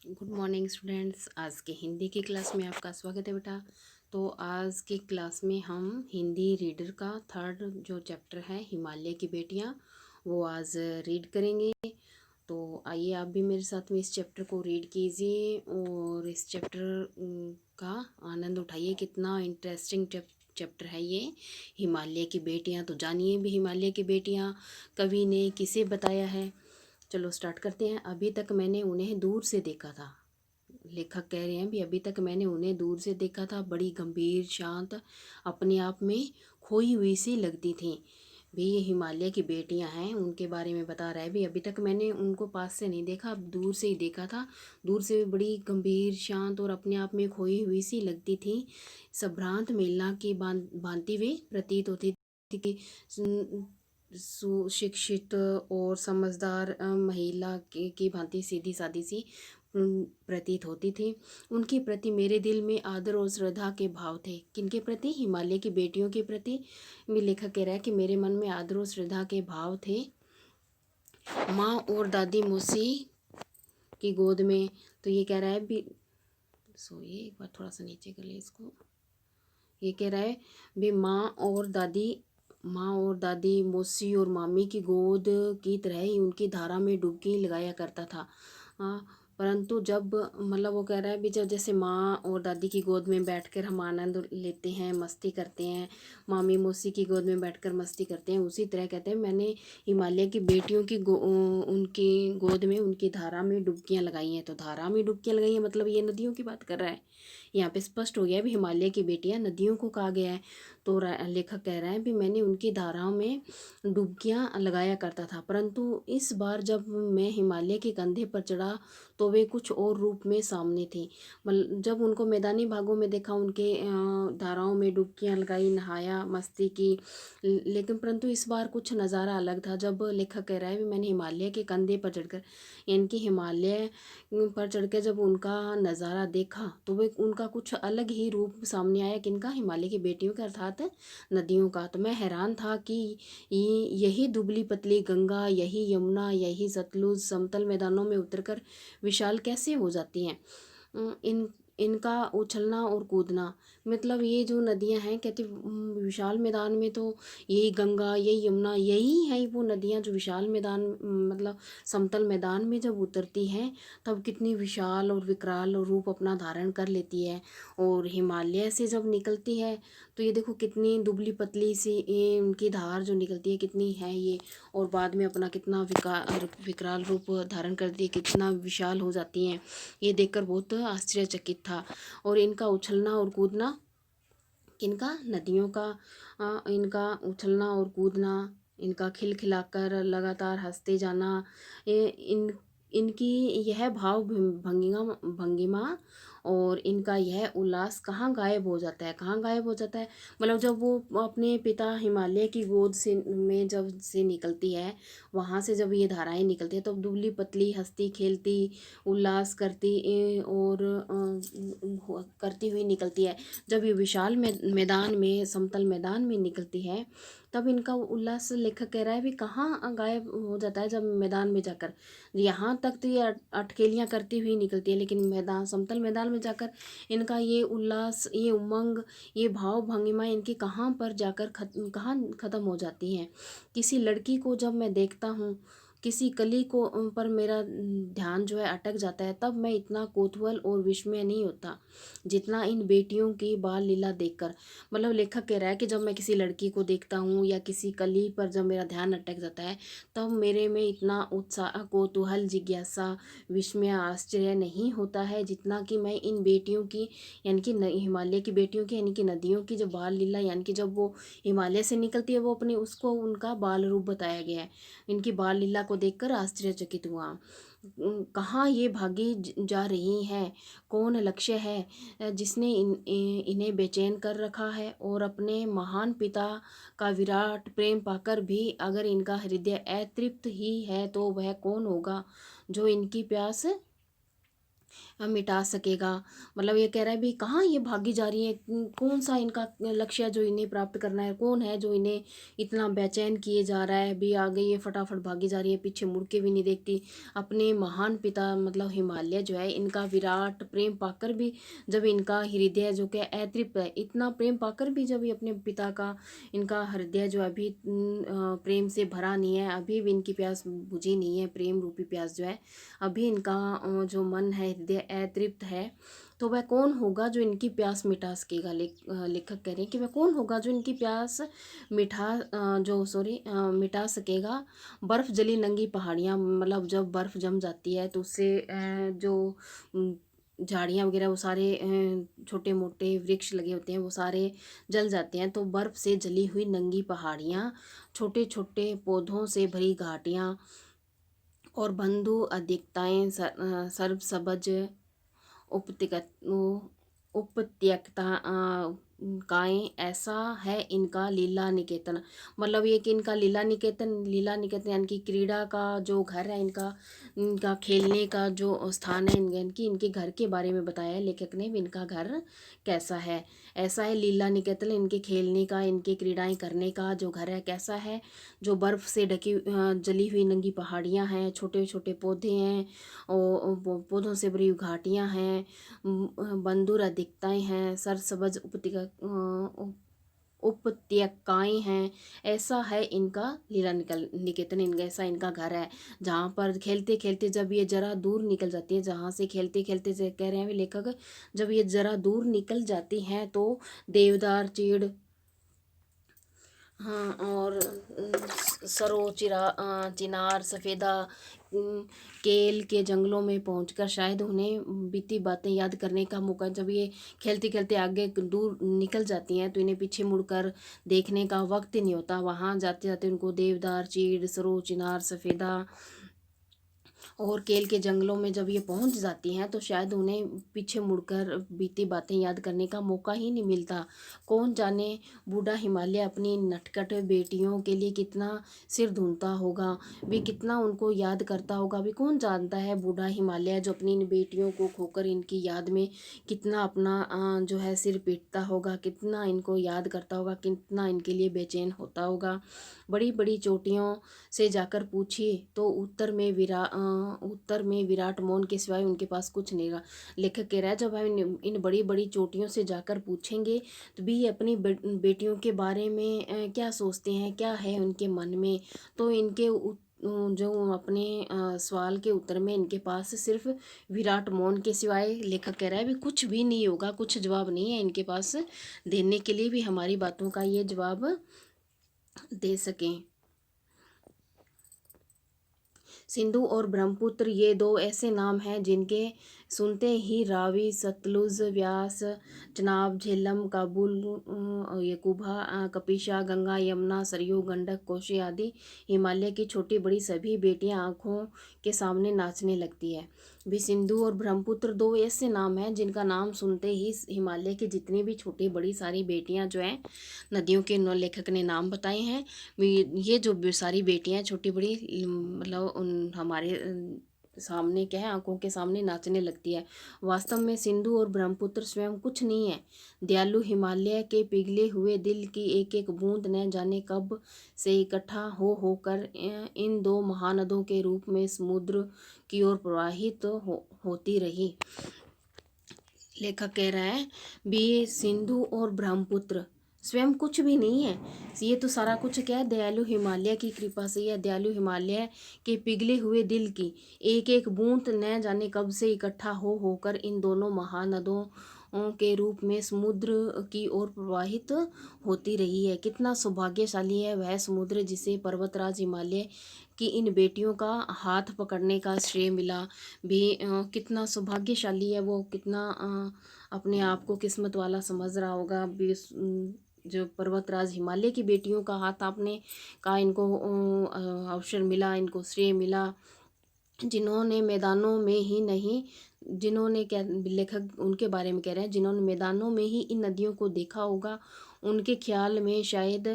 Good morning students. आज की हिंदी की क्लास में आपका स्वागत है बेटा। तो आज की क्लास में हम हिंदी रीडर का थर्ड जो चैप्टर है हिमालय की बेटियां वो आज रीड करेंगे। तो आइए आप भी मेरे साथ में इस चैप्टर को रीड कीजिए और इस चैप्टर का आनंद उठाइए। कितना इंटरेस्टिंग चैप्टर है ये हिमालय की बेटियां। तो जानिए भी हिमालय की बेटियां कवि ने किसे बताया है। चलो स्टार्ट करते हैं। अभी तक मैंने उन्हें दूर से देखा था। लेखक कह रहे हैं भी अभी तक मैंने उन्हें दूर से देखा था, बड़ी गंभीर शांत अपने आप में खोई हुई सी लगती थी। भी ये हिमालय की बेटियां हैं उनके बारे में बता रहा है। भी अभी तक मैंने उनको पास से नहीं देखा, अब दूर से ही देखा था। दूर से बड़ी गंभीर शांत और अपने आप में खोई हुई सी लगती थी। संभ्रांत महिला की भांति वे प्रतीत होती थी कि सुशिक्षित और समझदार महिला की भांति सीधी सादी सी प्रतीत होती थी। उनके प्रति मेरे दिल में आदर और श्रद्धा के भाव थे। किनके प्रति? हिमालय की बेटियों के प्रति। लेखक कह रहा है कि मेरे मन में आदर और श्रद्धा के भाव थे। माँ और दादी मौसी की गोद में। तो ये कह रहा है भी ये एक बार थोड़ा सा नीचे कर ले इसको। ये कह रहा है भी माँ और दादी मौसी और मामी की गोद की तरह ही उनकी धारा में डुबकी लगाया करता था। परंतु जब मतलब वो कह रहा है भी जब जैसे माँ और दादी की गोद में बैठकर हम आनंद लेते हैं, मस्ती करते हैं, मामी मौसी की गोद में बैठकर मस्ती करते हैं, उसी तरह कहते हैं मैंने हिमालय की बेटियों की उनकी गोद में उनकी धारा में डुबकियाँ लगाई हैं। तो धारा में डुबकियाँ लगाई हैं मतलब ये नदियों की बात कर रहा है। यहाँ पे स्पष्ट हो गया भी हिमालय की बेटियां नदियों को कहा गया है। तो लेखक कह रहा है भी मैंने उनकी धाराओं में डुबकियां लगाया करता था, परंतु इस बार जब मैं हिमालय के कंधे पर चढ़ा तो वे कुछ और रूप में सामने थी। जब उनको मैदानी भागों में देखा, उनके धाराओं में डुबकियां लगाई, नहाया, मस्ती की, लेकिन परंतु इस बार कुछ नज़ारा अलग था। जब लेखक कह रहा है भी मैंने हिमालय के कंधे पर चढ़कर यानी हिमालय पर चढ़ के जब उनका नज़ारा देखा तो वे उनका कुछ अलग ही रूप सामने आया। किनका? हिमालय की बेटियों का अर्थात नदियों का। तो मैं हैरान था कि यही दुबली पतली गंगा, यही यमुना, यही सतलुज समतल मैदानों में उतरकर विशाल कैसे हो जाती हैं। इन इनका उछलना और कूदना मतलब ये जो नदियां हैं कहते विशाल मैदान में तो यही गंगा, यही यमुना, यही है वो नदियां जो विशाल मैदान मतलब समतल मैदान में जब उतरती हैं तब कितनी विशाल और विकराल रूप अपना धारण कर लेती है। और हिमालय से जब निकलती है तो ये देखो कितनी दुबली पतली सी ये उनकी धार जो निकलती है कितनी है ये, और बाद में अपना कितना विकराल रूप धारण करती है, कितना विशाल हो जाती हैं। ये देखकर बहुत आश्चर्यचकित था। और इनका उछलना और कूदना किनका? नदियों का। इनका उछलना और कूदना, इनका खिलखिलाकर लगातार हंसते जाना, ये इनकी यह भाव भंगिमा भंगिमा और इनका यह उल्लास कहाँ गायब हो जाता है? कहाँ गायब हो जाता है? मतलब जब वो अपने पिता हिमालय की गोद से में जब से निकलती है, वहाँ से जब ये धाराएं निकलती है तो दुबली पतली हंसती खेलती उल्लास करती और करती हुई निकलती है। जब ये विशाल मैदान में समतल मैदान में निकलती है तब इनका उल्लास लेखक कह रहा है भी कहाँ गायब हो जाता है? जब मैदान में जाकर यहाँ तक तो ये अटकेलियाँ करती हुई निकलती है, लेकिन मैदान समतल मैदान में जाकर इनका ये उल्लास, ये उमंग, ये भाव भंगिमा इनकी कहाँ पर जाकर कहाँ ख़त्म हो जाती हैं। किसी लड़की को जब मैं देखता हूँ, किसी कली को पर मेरा ध्यान जो है अटक जाता है, तब मैं इतना कौतूहल और विस्मय नहीं होता जितना इन बेटियों की बाल लीला देखकर। मतलब लेखक कह रहा है कि जब मैं किसी लड़की को देखता हूँ या किसी कली पर जब मेरा ध्यान अटक जाता है तब मेरे में इतना उत्साह, कौतूहल, जिज्ञासा, विस्मय, आश्चर्य नहीं होता है जितना कि मैं इन बेटियों की यानी कि हिमालय की बेटियों की यानी कि नदियों की जो बाल लीला यानी कि जब वो हिमालय से निकलती है वो अपने उसको उनका बाल रूप बताया गया है। इनकी बाल लीला को देखकर आश्चर्यचकित हुआ। कहाँ ये भागी जा रही हैं? कौन लक्ष्य है जिसने इन्हें बेचैन कर रखा है? और अपने महान पिता का विराट प्रेम पाकर भी अगर इनका हृदय अतृप्त ही है तो वह कौन होगा जो इनकी प्यास मिटा सकेगा। मतलब ये कह रहा है भी कहाँ ये भागी जा रही है, कौन सा इनका लक्ष्य है जो इन्हें प्राप्त करना है, कौन है जो इन्हें इतना बेचैन किए जा रहा है, भी आ गई ये फटाफट भागी जा रही है, पीछे मुड़ के भी नहीं देखती। अपने महान पिता मतलब हिमालय जो है, इनका विराट प्रेम पाकर भी जब इनका हृदय जो कि अतृप्त है, इतना प्रेम पाकर भी जब ये अपने पिता का इनका हृदय जो अभी प्रेम से भरा नहीं है, अभी भी इनकी प्यास बुझी नहीं है, प्रेम रूपी प्यास जो है अभी इनका जो मन है, हृदय अतृप्त है, तो वह कौन होगा जो इनकी प्यास मिटा सकेगा। लेखक कह रहे हैं कि वह कौन होगा जो इनकी प्यास मिटा सकेगा। बर्फ जली नंगी पहाड़ियाँ, मतलब जब बर्फ जम जाती है तो उससे जो झाड़ियाँ वगैरह वो सारे छोटे मोटे वृक्ष लगे होते हैं वो सारे जल जाते हैं, तो बर्फ से जली हुई नंगी पहाड़ियाँ, छोटे छोटे पौधों से भरी घाटियाँ और बंधु अधिकताएं सर्वसबज उपत्यक्ता काएँ, ऐसा है इनका लीला निकेतन। मतलब ये कि इनका लीला निकेतन यानी कि क्रीड़ा का जो घर है इनका, इनका खेलने का जो स्थान है, इनकी इनके घर के बारे में बताया है लेखक ने भी, इनका घर कैसा है। ऐसा है लीला निकेतन, इनके खेलने का, इनके क्रीड़ाएं करने का जो घर है कैसा है, जो बर्फ़ से ढकी जली हुई नंगी पहाड़ियाँ हैं, छोटे छोटे पौधे हैं और पौधों से भरी घाटियाँ हैं, बंधुर अधिकताएँ हैं, सरसब्ज उपत्यकाएँ हैं। ऐसा है इनका लीला निकेतन, इनका ऐसा इनका घर है जहाँ पर खेलते खेलते जब ये जरा दूर निकल जाती है, जहाँ से खेलते खेलते से कह रहे हैं लेखक, जब ये जरा दूर निकल जाती हैं तो देवदार, चीड़, हाँ, और सरो, चिनार, सफ़ेदा, केल के जंगलों में पहुंचकर शायद उन्हें बीती बातें याद करने का मौका, जब ये खेलते खेलते आगे दूर निकल जाती हैं तो इन्हें पीछे मुड़कर देखने का वक्त ही नहीं होता। वहाँ जाते जाते उनको देवदार, चीड़, सरो, चिनार, सफ़ेदा और केल के जंगलों में जब ये पहुंच जाती हैं तो शायद उन्हें पीछे मुड़कर बीती बातें याद करने का मौका ही नहीं मिलता। कौन जाने बूढ़ा हिमालय अपनी नटखट बेटियों के लिए कितना सिर धुनता होगा, भी कितना उनको याद करता होगा। भी कौन जानता है बूढ़ा हिमालय जो अपनी इन बेटियों को खोकर इनकी याद में कितना अपना जो है सिर पीटता होगा, कितना इनको याद करता होगा, कितना इनके लिए बेचैन होता होगा। बड़ी बड़ी चोटियों से जाकर पूछिए तो उत्तर में विराट मौन के सिवाय उनके पास कुछ नहीं रहा। लेखक कह रहा है जब हम इन बड़ी बड़ी चोटियों से जाकर पूछेंगे तो भी ये अपनी बेटियों के बारे में क्या सोचते हैं, क्या है उनके मन में, तो इनके जो अपने सवाल के उत्तर में इनके पास सिर्फ विराट मौन के सिवाय, लेखक कह रहा है भी कुछ भी नहीं होगा, कुछ जवाब नहीं है इनके पास देने के लिए भी हमारी बातों का ये जवाब दे सकें। सिंधु और ब्रह्मपुत्र ये दो ऐसे नाम हैं जिनके सुनते ही रावी, सतलुज, व्यास, चनाब, झेलम, काबुल, ये कुभा, कपिशा, गंगा, यमुना, सरयू, गंडक, कोशी आदि हिमालय की छोटी बड़ी सभी बेटियां आँखों के सामने नाचने लगती है। भी सिंधु और ब्रह्मपुत्र दो ऐसे नाम हैं जिनका नाम सुनते ही हिमालय की जितनी भी छोटी बड़ी सारी बेटियां जो हैं, नदियों के लेखक ने नाम बताए हैं, ये जो सारी बेटियां छोटी बड़ी मतलब उन हमारे सामने क्या है, आंखों के सामने नाचने लगती है। वास्तव में सिंधु और ब्रह्मपुत्र स्वयं कुछ नहीं है, दयालु हिमालय के पिघले हुए दिल की एक एक बूंद न जाने कब से इकट्ठा होकर इन दो महानदों के रूप में समुद्र की ओर प्रवाहित होती रही। लेखक कह रहा है भी सिंधु और ब्रह्मपुत्र स्वयं कुछ भी नहीं है, ये तो सारा कुछ क्या है, दयालु हिमालय की कृपा से, या दयालु हिमालय के पिघले हुए दिल की एक एक बूंद न जाने कब से इकट्ठा होकर इन दोनों महानदों के रूप में समुद्र की ओर प्रवाहित होती रही है। कितना सौभाग्यशाली है वह समुद्र जिसे पर्वतराज हिमालय की इन बेटियों का हाथ पकड़ने का श्रेय मिला। भी कितना सौभाग्यशाली है वो, कितना अपने आप को किस्मत वाला समझ रहा होगा। भी जो पर्वतराज हिमालय की बेटियों का हाथ आपने का इनको अवसर मिला, इनको श्रेय मिला, जिन्होंने मैदानों में ही नहीं, जिन्होंने क्या, लेखक उनके बारे में कह रहे हैं, जिन्होंने मैदानों में ही इन नदियों को देखा होगा, उनके ख्याल में शायद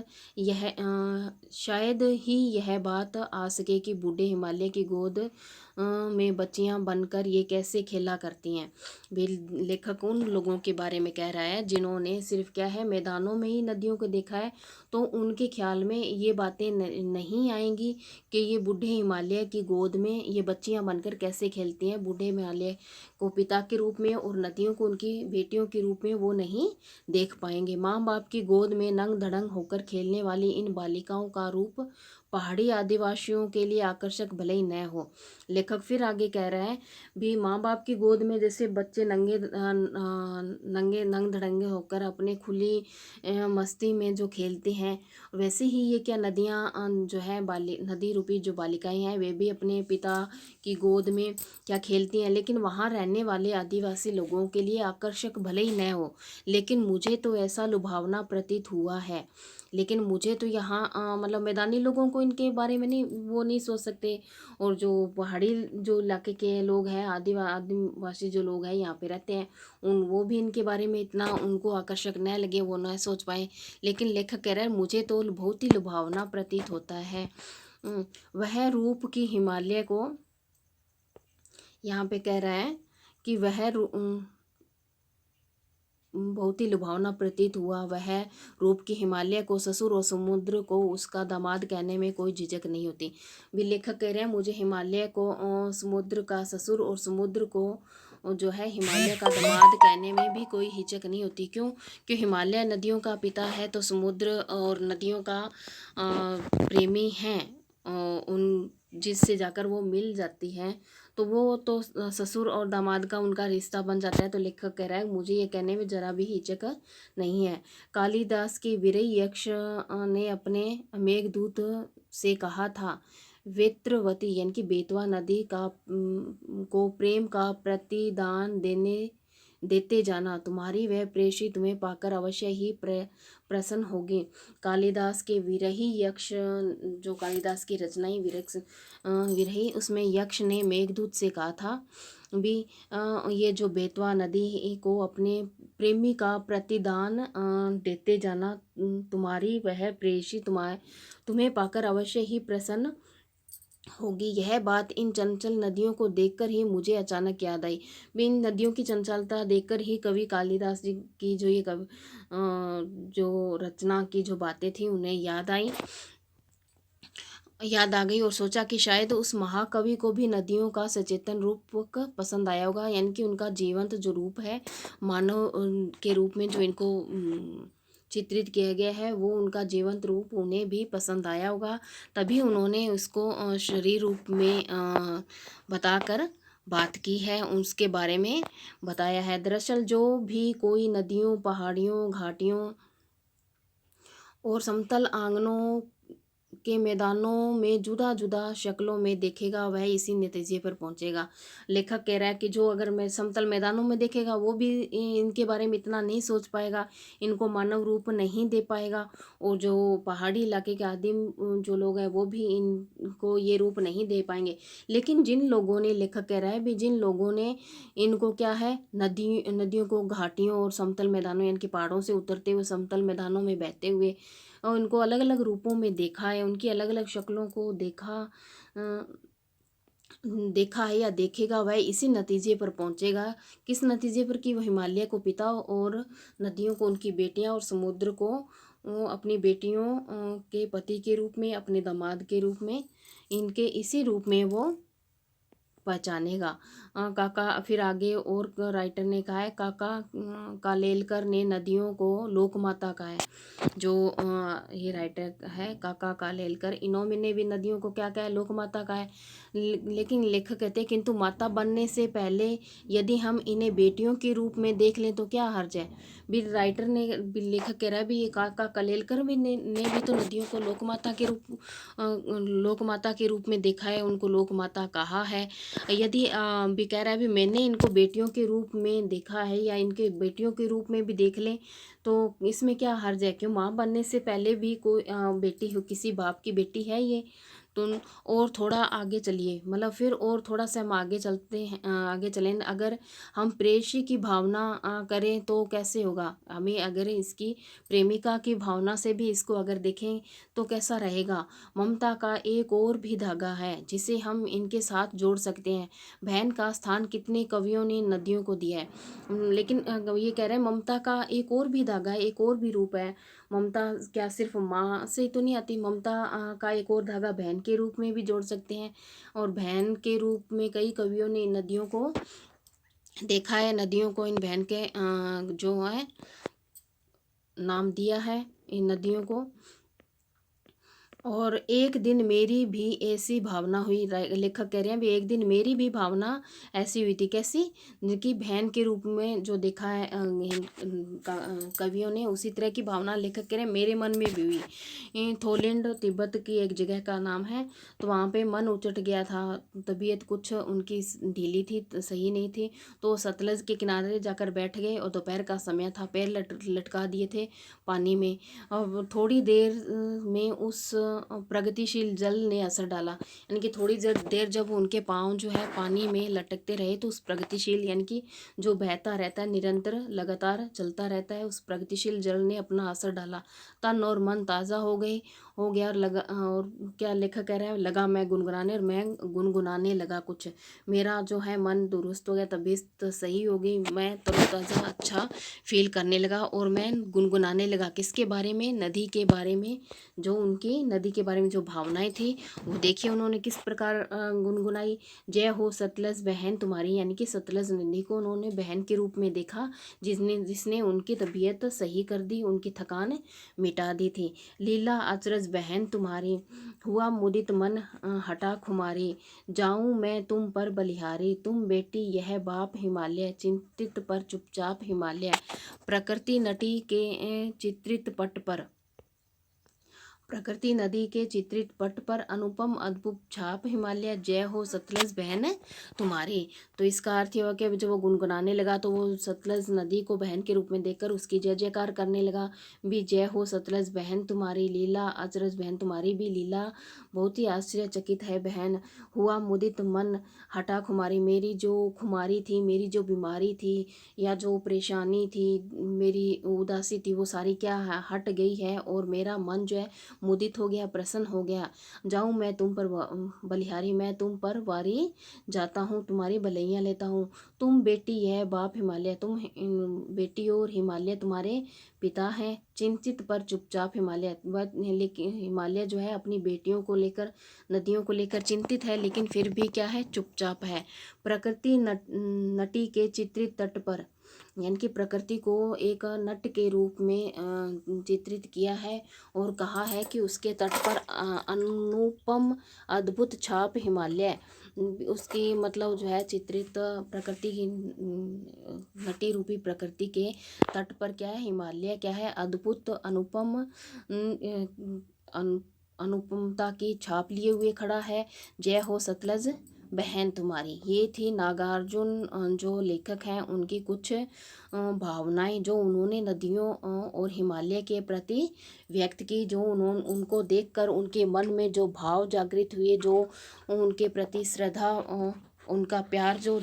ही यह बात आ सके कि बूढ़े हिमालय की गोद में बच्चियां बनकर ये कैसे खेला करती हैं। भी लेखक उन लोगों के बारे में कह रहा है जिन्होंने सिर्फ क्या है मैदानों में ही नदियों को देखा है, तो उनके ख्याल में ये बातें नहीं आएंगी कि ये बूढ़े हिमालय की गोद में ये बच्चियां बनकर कैसे खेलती हैं। बूढ़े हिमालय को पिता के रूप में और नदियों को उनकी बेटियों के रूप में वो नहीं देख पाएंगे। माँ बाप की गोद में नंग धड़ंग होकर खेलने वाली इन बालिकाओं का रूप पहाड़ी आदिवासियों के लिए आकर्षक भले ही न हो। लेखक फिर आगे कह रहा है भी माँ बाप की गोद में जैसे बच्चे नंगे नंग धड़ंगे होकर अपने खुली मस्ती में जो खेलते हैं, वैसे ही ये क्या नदियाँ जो है नदी रूपी जो बालिकाएं हैं वे भी अपने पिता की गोद में क्या खेलती हैं। लेकिन वहाँ रहने वाले आदिवासी लोगों के लिए आकर्षक भले ही न हो, लेकिन मुझे तो ऐसा लुभावना प्रतीत हुआ है। लेकिन मुझे तो यहाँ मतलब मैदानी लोगों को इनके बारे में नहीं वो नहीं सोच सकते, और जो पहाड़ी जो इलाके के लोग हैं आदिवासी जो लोग हैं यहाँ पे रहते हैं वो भी इनके बारे में इतना उनको आकर्षक न लगे, वो न सोच पाए। लेकिन लेखक कह रहा है मुझे तो बहुत ही लुभावना प्रतीत होता है। वह रूप की हिमालय को यहाँ पे कह रहा है कि बहुत ही लुभावना प्रतीत हुआ। वह रूप की हिमालय को ससुर और समुद्र को उसका दामाद कहने में कोई झिझक नहीं होती। भी लेखक कह रहे हैं मुझे हिमालय को समुद्र का ससुर और समुद्र को जो है हिमालय का दामाद कहने में भी कोई हिचक नहीं होती। क्यों? क्यों हिमालय नदियों का पिता है तो समुद्र और नदियों का प्रेमी है। उन जिससे जाकर वो मिल जाती हैं तो वो तो ससुर और दामाद का उनका रिश्ता बन जाता है। तो लेखक कह रहा है मुझे ये कहने में जरा भी हिचक नहीं है। कालिदास की वीरई यक्ष ने अपने मेघदूत से कहा था वेत्रवती यानी कि बेतवा नदी का को प्रेम का प्रतिदान देते जाना, तुम्हारी वह प्रेषी तुम्हें पाकर अवश्य ही प्रसन्न होगी। कालिदास के विरही यक्ष जो कालिदास की रचनाएं विरही उसमें यक्ष ने मेघदूत से कहा था भी ये जो बेतवा नदी को अपने प्रेमी का प्रतिदान देते जाना, तुम्हारी वह प्रेषी तुम्हें पाकर अवश्य ही प्रसन्न होगी। यह बात इन चंचल नदियों को देखकर ही मुझे अचानक याद आई। इन नदियों की चंचलता देखकर ही कवि कालिदास जी की जो ये जो रचना की जो बातें थी उन्हें याद आ गई और सोचा कि शायद उस महाकवि को भी नदियों का सचेतन रूप पसंद आया होगा, यानी कि उनका जीवंत जो रूप है मानव के रूप में जो इनको चित्रित किया गया है वो उनका जीवंत रूप उन्हें भी पसंद आया होगा, तभी उन्होंने उसको शरीर रूप में बताकर बात की है, उसके बारे में बताया है। दरअसल जो भी कोई नदियों पहाड़ियों घाटियों और समतल आंगनों के मैदानों में जुदा जुदा शक्लों में देखेगा वह इसी नतीजे पर पहुंचेगा। लेखक कह रहा है कि जो अगर मैं समतल मैदानों में देखेगा वो भी इनके बारे में इतना नहीं सोच पाएगा, इनको मानव रूप नहीं दे पाएगा, और जो पहाड़ी इलाके के आदिम जो लोग हैं वो भी इनको ये रूप नहीं दे पाएंगे। लेकिन जिन लोगों ने लेखक कह रहा है भी जिन लोगों ने इनको क्या है नदियों को घाटियों और समतल मैदानों यानी कि पहाड़ों से उतरते हुए समतल मैदानों में बहते हुए और उनको अलग अलग रूपों में देखा है, उनकी अलग अलग शक्लों को देखा है या देखेगा वह इसी नतीजे पर पहुंचेगा। किस नतीजे पर? कि वह हिमालय को पिता और नदियों को उनकी बेटियां और समुद्र को अपनी बेटियों के पति के रूप में अपने दामाद के रूप में इनके इसी रूप में वो पहचानेगा। काका फिर आगे और राइटर ने कहा है काका कालेलकर ने नदियों को लोकमाता कहा है। जो ये राइटर है काका कालेलकर इन्होंने भी नदियों को क्या कहा है? लोकमाता कहा है। लेकिन लेखक कहते हैं किंतु माता बनने से पहले यदि हम इन्हें बेटियों के रूप में देख लें तो क्या हर्ज है। भी राइटर ने भी लेखक कह रहा है भी ये काका कालेलकर भी ने भी तो नदियों को लोकमाता के रूप में देखा है, उनको लोकमाता कहा है। यदि भी कह रहा है भी मैंने इनको बेटियों के रूप में देखा है या इनके बेटियों के रूप में भी देख लें तो इसमें क्या हर्ज है। क्यों? माँ बनने से पहले भी कोई बेटी हो किसी बाप की बेटी है ये, तुम और थोड़ा आगे चलिए, मतलब फिर और थोड़ा सा हम आगे चलते हैं, आगे चलें। अगर हम प्रेयसी की भावना करें तो कैसे होगा, हमें अगर इसकी प्रेमिका की भावना से भी इसको अगर देखें तो कैसा रहेगा। ममता का एक और भी धागा है जिसे हम इनके साथ जोड़ सकते हैं। बहन का स्थान कितने कवियों ने नदियों को दिया है, लेकिन ये कह रहे हैं ममता का एक और भी धागा है, एक और भी रूप है। ममता क्या सिर्फ माँ से तो नहीं आती, ममता का एक और धागा बहन के रूप में भी जोड़ सकते हैं। और बहन के रूप में कई कवियों ने इन नदियों को देखा है, नदियों को इन बहन के जो है नाम दिया है इन नदियों को। और एक दिन मेरी भी ऐसी भावना हुई, लेखक कह रहे हैं भी एक दिन मेरी भी भावना ऐसी हुई थी। कैसी, कि बहन के रूप में जो देखा है कवियों ने, उसी तरह की भावना लेखक कह रहे हैं मेरे मन में भी हुई। थोलिंड तिब्बत की एक जगह का नाम है। तो वहाँ पे मन उचट गया था, तबीयत कुछ उनकी ढीली थी, सही नहीं थी। तो सतलज के किनारे जाकर बैठ गए और दोपहर का समय था, पैर लटका दिए थे पानी में। और थोड़ी देर में उस प्रगतिशील जल ने असर डाला, यानी कि थोड़ी देर जब उनके पाँव जो है पानी में लटकते रहे तो उस प्रगतिशील, यानी कि जो बहता रहता है निरंतर लगातार चलता रहता है, उस प्रगतिशील जल ने अपना असर डाला। तन और मन ताज़ा हो गया और लगा, और क्या लेखक कह रहा है, लगा मैं गुनगुनाने, और मैं गुनगुनाने लगा कुछ। मेरा जो है मन दुरुस्त हो गया, तबीयत सही हो गई, मैं तरोताज़ा अच्छा फील करने लगा और मैं गुनगुनाने लगा। किसके बारे में, नदी के बारे में। जो उनकी नदी के बारे में जो भावनाएं थी वो देखिए उन्होंने किस प्रकार गुनगुनाई। जय हो सतलज बहन तुम्हारी, यानी कि सतलज नदी को उन्होंने बहन के रूप में देखा, जिसने उनकी तबीयत सही कर दी, उनकी थकान मिटा दी थी। लीला अचरज बहन तुम्हारी, हुआ मुदित मन हटा खुमारी। जाऊं मैं तुम पर बलिहारी, तुम बेटी यह बाप हिमालय, चिंतित पर चुपचाप हिमालय। प्रकृति नटी के चित्रित पट पर, प्रकृति नदी के चित्रित पट पर अनुपम अद्भुत छाप हिमालय। जय हो सतलज बहन तुम्हारी। तो इसका अर्थ ये हुआ कि जब वो गुनगुनाने लगा तो वो सतलज नदी को बहन के रूप में देखकर उसकी जय जयकार करने लगा भी। जय हो सतलज बहन तुम्हारी, लीला अचरज बहन तुम्हारी भी, लीला बहुत ही आश्चर्यचकित है बहन। हुआ मुदित मन हटा खुमारी, मेरी जो खुमारी थी, मेरी जो बीमारी थी या जो परेशानी थी, मेरी उदासी थी, वो सारी क्या हट गई है और मेरा मन जो है मुदित हो गया, प्रसन्न हो गया। जाऊं मैं तुम पर बलिहारी, मैं तुम पर वारी जाता हूँ, तुम्हारी भलैया लेता हूँ। तुम बेटी है बाप हिमालय, तुम बेटी और हिमालय तुम्हारे पिता हैं। चिंतित पर चुपचाप हिमालय, लेकिन हिमालय जो है अपनी बेटियों को लेकर, नदियों को लेकर चिंतित है, लेकिन फिर भी क्या है, चुपचाप है। प्रकृति नटी के चित्रित तट पर, यानी कि प्रकृति को एक नट के रूप में चित्रित किया है और कहा है कि उसके तट पर अनुपम अद्भुत छाप हिमालय। उसकी मतलब जो है चित्रित प्रकृति की, नटी रूपी प्रकृति के तट पर क्या है, हिमालय क्या है, अद्भुत अनुपम अनुपमता की छाप लिए हुए खड़ा है। जय हो सतलज बहन तुम्हारी। ये थी नागार्जुन जो लेखक हैं उनकी कुछ भावनाएं जो उन्होंने नदियों और हिमालय के प्रति व्यक्त की, जो उनको देखकर उनके मन में जो भाव जागृत हुए, जो उनके प्रति श्रद्धा, उनका प्यार जो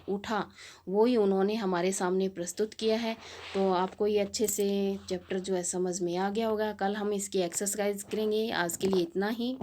उठा, वो ही उन्होंने हमारे सामने प्रस्तुत किया है। तो आपको ये अच्छे से चैप्टर जो है समझ में आ गया होगा। कल हम इसकी एक्सरसाइज करेंगे। आज के लिए इतना ही।